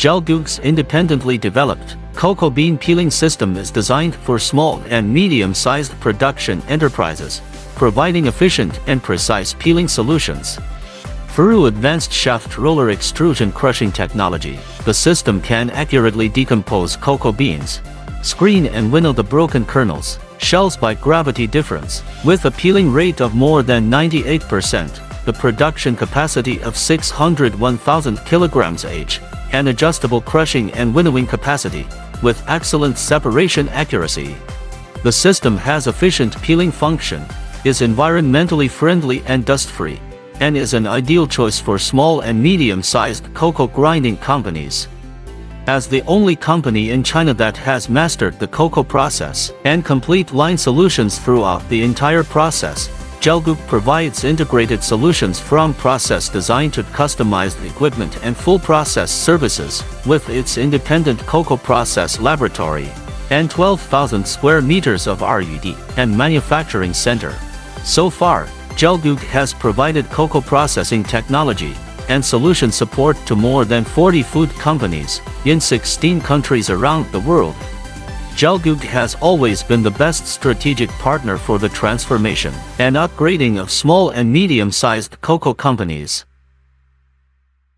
Gelgoog's independently developed cocoa bean peeling system is designed for small and medium-sized production enterprises, providing efficient and precise peeling solutions. Through advanced shaft roller extrusion crushing technology, the system can accurately decompose cocoa beans, screen and winnow the broken kernels, shells by gravity difference. With a peeling rate of more than 98%, the production capacity of 601,000 kilograms each, and adjustable crushing and winnowing capacity, with excellent separation accuracy. The system has efficient peeling function, is environmentally friendly and dust-free, and is an ideal choice for small and medium-sized cocoa grinding companies. As the only company in China that has mastered the cocoa process and complete line solutions throughout the entire process, Gelgoog provides integrated solutions from process design to customized equipment and full process services, with its independent cocoa process laboratory and 12,000 square meters of R&D and manufacturing center. So far, Gelgoog has provided cocoa processing technology and solution support to more than 40 food companies in 16 countries around the world. Gelgoog has always been the best strategic partner for the transformation and upgrading of small and medium-sized cocoa companies.